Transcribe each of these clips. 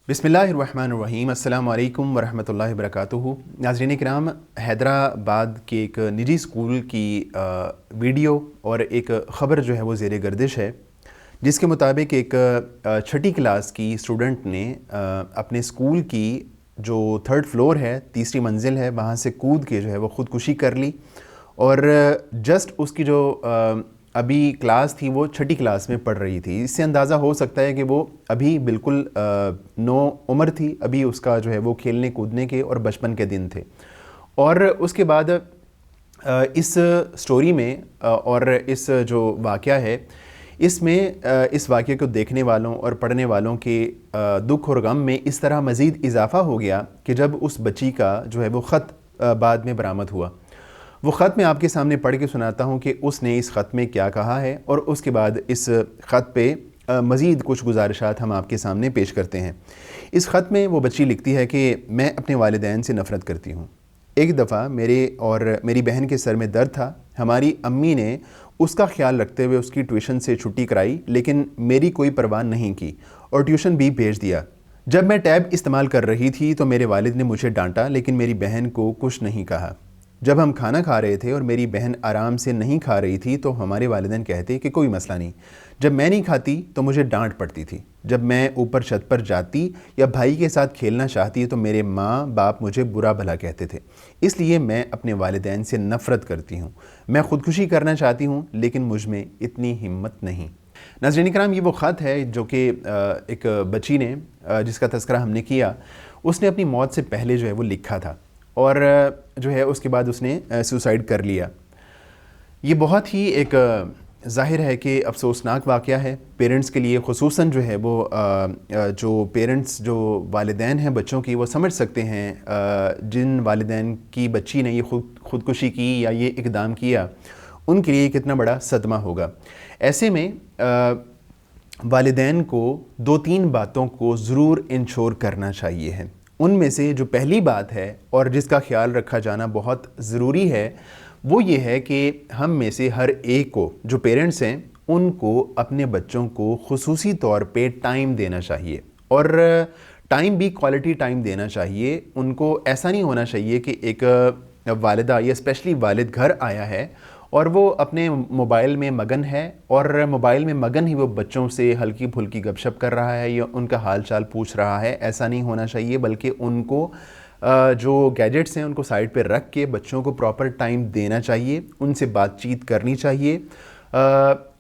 बिस्मिल्लाहिर्रहमानिर्रहीम। अस्सलाम वालेकुम वरहमतुल्लाहि वबरकातुहू। नाज़रीन किराम, हैदराबाद के एक निजी स्कूल की वीडियो और एक ख़बर जो है वो ज़ेरे गर्दिश है, जिसके मुताबिक एक छठी क्लास की स्टूडेंट ने अपने स्कूल की जो थर्ड फ्लोर है, तीसरी मंजिल है, वहाँ से कूद के जो है वो ख़ुदकुशी कर ली। और जस्ट उसकी जो अभी क्लास थी वो छठी क्लास में पढ़ रही थी। इससे अंदाज़ा हो सकता है कि वो अभी बिल्कुल नो उम्र थी, अभी उसका जो है वो खेलने कूदने के और बचपन के दिन थे। और उसके बाद इस स्टोरी में और इस जो वाक़या है, इसमें इस वाक़ये को देखने वालों और पढ़ने वालों के दुख और गम में इस तरह मज़ीद इजाफ़ा हो गया कि जब उस बच्ची का जो है वो ख़त बाद में बरामद हुआ। वो ख़त मैं आपके सामने पढ़ के सुनाता हूँ कि उसने इस ख़त में क्या कहा है, और उसके बाद इस ख़त पे मज़ीद कुछ गुज़ारिशात हम आपके सामने पेश करते हैं। इस ख़त में वो बच्ची लिखती है कि मैं अपने वालिदैन से नफ़रत करती हूँ। एक दफ़ा मेरे और मेरी बहन के सर में दर्द था। हमारी अम्मी ने उसका ख्याल रखते हुए उसकी ट्यूशन से छुट्टी कराई, लेकिन मेरी कोई परवाह नहीं की और ट्यूशन भी भेज दिया। जब मैं टैब इस्तेमाल कर रही थी तो मेरे वालिद ने मुझे डांटा, लेकिन मेरी बहन को कुछ नहीं कहा। जब हम खाना खा रहे थे और मेरी बहन आराम से नहीं खा रही थी तो हमारे वालिदैन कहते कि कोई मसला नहीं। जब मैं नहीं खाती तो मुझे डांट पड़ती थी। जब मैं ऊपर छत पर जाती या भाई के साथ खेलना चाहती तो मेरे माँ बाप मुझे बुरा भला कहते थे। इसलिए मैं अपने वालिदैन से नफ़रत करती हूँ। मैं ख़ुदकुशी करना चाहती हूँ, लेकिन मुझ में इतनी हिम्मत नहीं। नाज़रीन किराम, ये वो ख़त है जो कि एक बच्ची ने, जिसका तज़किरा हमने किया, उसने अपनी मौत से पहले जो है वो लिखा था, और जो है उसके बाद उसने सुसाइड कर लिया। ये बहुत ही एक ज़ाहिर है कि अफसोसनाक वाक़या है पेरेंट्स के लिए, ख़ुसूसन जो है वो जो पेरेंट्स जो वालिदैन हैं बच्चों की, वो समझ सकते हैं जिन वालिदैन की बच्ची ने ये ख़ुदकुशी की या ये इक़दाम किया, उनके लिए कितना बड़ा सदमा होगा। ऐसे में वालिदैन को 2-3 बातों को ज़रूर इंश्योर करना चाहिए है। उनमें से जो पहली बात है और जिसका ख्याल रखा जाना बहुत ज़रूरी है, वो ये है कि हम में से हर एक को, जो पेरेंट्स हैं, उनको अपने बच्चों को ख़ुसूसी तौर पे टाइम देना चाहिए, और टाइम भी क्वालिटी टाइम देना चाहिए। उनको ऐसा नहीं होना चाहिए कि एक वालिदा या स्पेशली वालिद घर आया है और वो अपने मोबाइल में मगन है, और मोबाइल में मगन ही वो बच्चों से हल्की फुल्की गपशप कर रहा है या उनका हाल चाल पूछ रहा है। ऐसा नहीं होना चाहिए, बल्कि उनको जो गैजेट्स हैं उनको साइड पे रख के बच्चों को प्रॉपर टाइम देना चाहिए, उनसे बातचीत करनी चाहिए,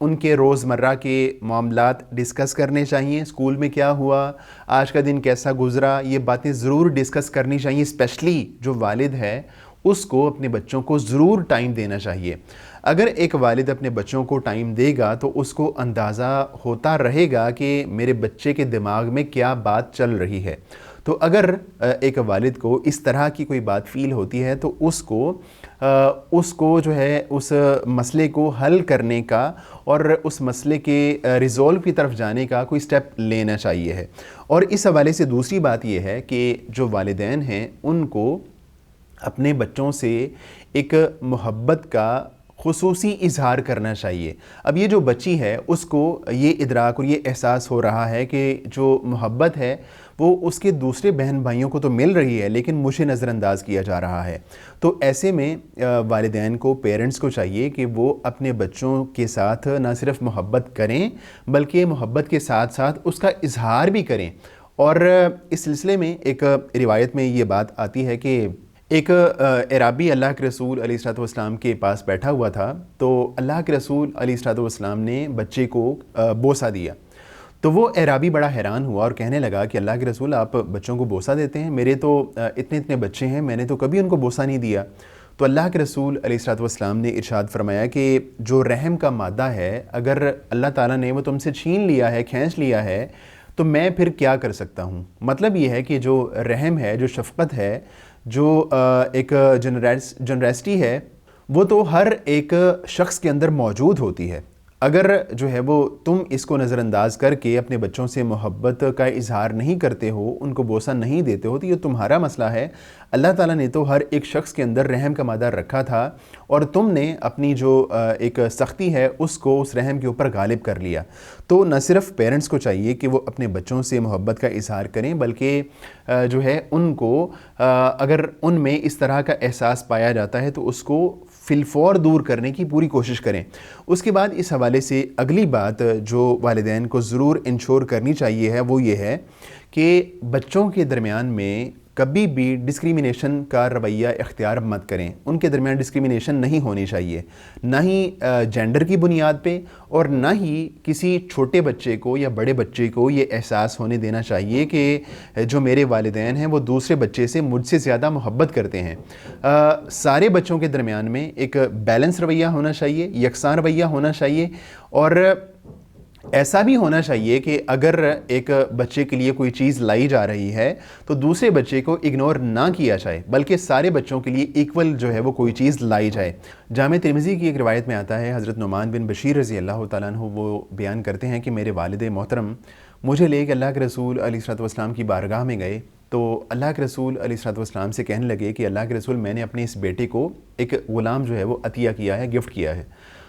उनके रोज़मर्रा के मामलात डिस्कस करने चाहिए। स्कूल में क्या हुआ, आज का दिन कैसा गुज़रा, ये बातें ज़रूर डिस्कस करनी चाहिए। स्पेशली जो वालिद है उसको अपने बच्चों को ज़रूर टाइम देना चाहिए। अगर एक वालिद अपने बच्चों को टाइम देगा तो उसको अंदाज़ा होता रहेगा कि मेरे बच्चे के दिमाग में क्या बात चल रही है। तो अगर एक वालिद को इस तरह की कोई बात फ़ील होती है तो उसको जो है उस मसले को हल करने का और उस मसले के रिज़ॉल्व की तरफ जाने का कोई स्टेप लेना चाहिए है। और इस हवाले से दूसरी बात यह है कि जो वालिदैन हैं उनको अपने बच्चों से एक मोहब्बत का ख़ुसूसी इज़हार करना चाहिए। अब ये जो बच्ची है उसको ये इदराक और ये एहसास हो रहा है कि जो मोहब्बत है वो उसके दूसरे बहन भाइयों को तो मिल रही है, लेकिन मुझे नज़रअंदाज किया जा रहा है। तो ऐसे में वालिदैन को, पेरेंट्स को चाहिए कि वो अपने बच्चों के साथ ना सिर्फ मोहब्बत करें, बल्कि मोहब्बत के साथ साथ उसका इज़हार भी करें। और इस सिलसिले में एक रिवायत में ये बात आती है कि एक एराबी अल्लाह के रसूल अलैहिस्सलाम के पास बैठा हुआ था, तो अल्लाह के रसूल अलैहिस्सलाम ने बच्चे को बोसा दिया। तो वो एराबी बड़ा हैरान हुआ और कहने लगा कि अल्लाह के रसूल, आप बच्चों को बोसा देते हैं? मेरे तो इतने इतने बच्चे हैं, मैंने तो कभी उनको बोसा नहीं दिया। तो अल्लाह के रसूल अलैहिस्सलाम ने इरशाद फरमाया कि जो रहम का मादा है, अगर अल्लाह ताला ने वो तुमसे छीन लिया है, खींच लिया है, तो मैं फिर क्या कर सकता हूँ। मतलब ये है कि जो रहम है, जो शफ़क़त है, जो एक जनरसिटी है, वो तो हर एक शख्स के अंदर मौजूद होती है। اگر جو ہے وہ تم اس کو نظر انداز کر کے اپنے بچوں سے محبت کا اظہار نہیں کرتے ہو، ان کو بوسہ نہیں دیتے ہو، تو یہ تمہارا مسئلہ ہے۔ اللہ تعالیٰ نے تو ہر ایک شخص کے اندر رحم کا مادہ رکھا تھا، اور تم نے اپنی جو ایک سختی ہے اس کو اس رحم کے اوپر غالب کر لیا۔ تو نہ صرف پیرنٹس کو چاہیے کہ وہ اپنے بچوں سے محبت کا اظہار کریں، بلکہ جو ہے ان کو اگر ان میں اس طرح کا احساس پایا جاتا ہے تو اس کو فی الفور دور کرنے کی پوری کوشش کریں۔ اس کے بعد اس حوالے سے اگلی بات جو والدین کو ضرور انشور کرنی چاہیے ہے وہ یہ ہے کہ بچوں کے درمیان میں کبھی بھی ڈسکریمنیشن کا رویہ اختیار مت کریں۔ ان کے درمیان ڈسکریمنیشن نہیں ہونی چاہیے، نہ ہی جینڈر کی بنیاد پہ، اور نہ ہی کسی چھوٹے بچے کو یا بڑے بچے کو یہ احساس ہونے دینا چاہیے کہ جو میرے والدین ہیں وہ دوسرے بچے سے مجھ سے زیادہ محبت کرتے ہیں۔ سارے بچوں کے درمیان میں ایک بیلنس رویہ ہونا چاہیے، یکساں رویہ ہونا چاہیے، اور ایسا بھی ہونا چاہیے کہ اگر ایک بچے کے لیے کوئی چیز لائی جا رہی ہے تو دوسرے بچے کو اگنور نہ کیا جائے، بلکہ سارے بچوں کے لیے ایکول جو ہے وہ کوئی چیز لائی جائے۔ جامع ترمذی کی ایک روایت میں آتا ہے، حضرت نعمان بن بشیر رضی اللہ تعالیٰ عنہ وہ بیان کرتے ہیں کہ میرے والد محترم مجھے لے کے اللہ کے رسول علیہ الصلوۃ والسلام کی بارگاہ میں گئے، تو اللہ کے رسول علیہ الصلوۃ والسلام سے کہنے لگے کہ اللہ کے رسول میں نے اپنے اس بیٹے کو ایک غلام جو ہے وہ عطیہ کیا ہے، گفٹ کیا ہے۔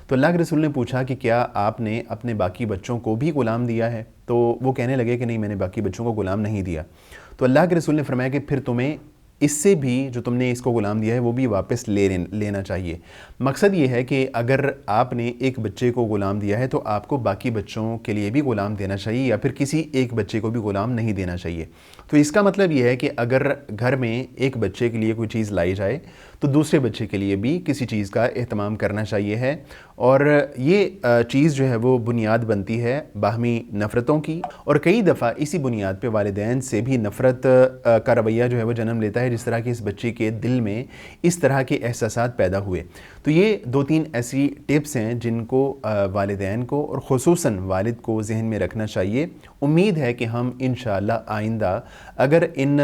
تو اللہ کے رسول نے پوچھا کہ کیا آپ نے اپنے باقی بچوں کو بھی غلام دیا ہے؟ تو وہ کہنے لگے کہ نہیں، میں نے باقی بچوں کو غلام نہیں دیا۔ تو اللہ کے رسول نے فرمایا کہ پھر تمہیں اس سے بھی جو تم نے اس کو غلام دیا ہے وہ بھی واپس لینا چاہیے۔ مقصد یہ ہے کہ اگر آپ نے ایک بچے کو غلام دیا ہے تو آپ کو باقی بچوں کے لیے بھی غلام دینا چاہیے، یا پھر کسی ایک بچے کو بھی غلام نہیں دینا چاہیے۔ تو اس کا مطلب یہ ہے کہ اگر گھر میں ایک بچے کے لیے کوئی چیز لائی جائے تو دوسرے بچے کے لیے بھی کسی چیز کا اہتمام کرنا چاہیے ہے، اور یہ چیز جو ہے وہ بنیاد بنتی ہے باہمی نفرتوں کی، اور کئی دفعہ اسی بنیاد پہ والدین سے بھی نفرت کا رویہ جو ہے وہ جنم لیتا ہے، جس طرح کہ اس بچے کے دل میں اس طرح کے احساسات پیدا ہوئے۔ تو یہ 2-3 ایسی ٹپس ہیں جن کو والدین کو اور خصوصاً والد کو ذہن میں رکھنا چاہیے۔ امید ہے کہ ہم انشاءاللہ آئندہ اگر ان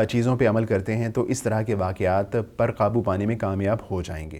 چیزوں پہ عمل کرتے ہیں تو اس طرح کے واقعات پر قابو پانے میں کامیاب ہو جائیں گے۔